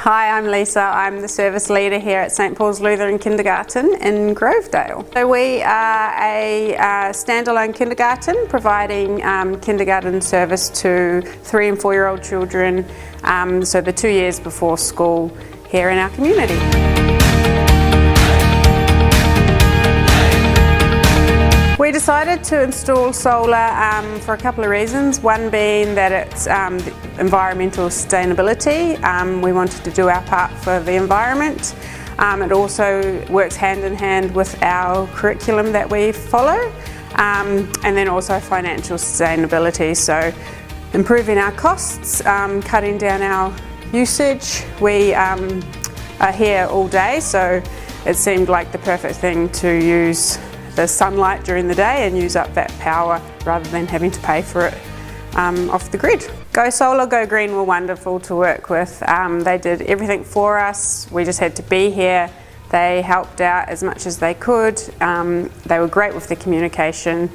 Hi, I'm Lisa. I'm the service leader here at St Paul's Lutheran Kindergarten in Grovedale. So we are a standalone kindergarten providing kindergarten service to 3 and 4 year old children, so the 2 years before school here in our community. We decided to install solar for a couple of reasons, one being that it's environmental sustainability. We wanted to do our part for the environment. It also works hand in hand with our curriculum that we follow, and then also financial sustainability, so improving our costs, cutting down our usage. We are here all day, so it seemed like the perfect thing to use the sunlight during the day and use up that power rather than having to pay for it off the grid. GoSolarGoGreen were wonderful to work with. They did everything for us. We just had to be here. They helped out as much as they could. They were great with the communication,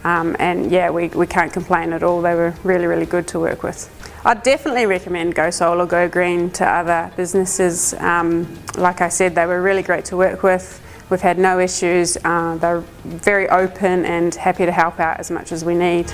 and yeah, we can't complain at all. They were really, really good to work with. I'd definitely recommend GoSolarGoGreen to other businesses. Like I said, they were really great to work with. We've had no issues. They're very open and happy to help out as much as we need.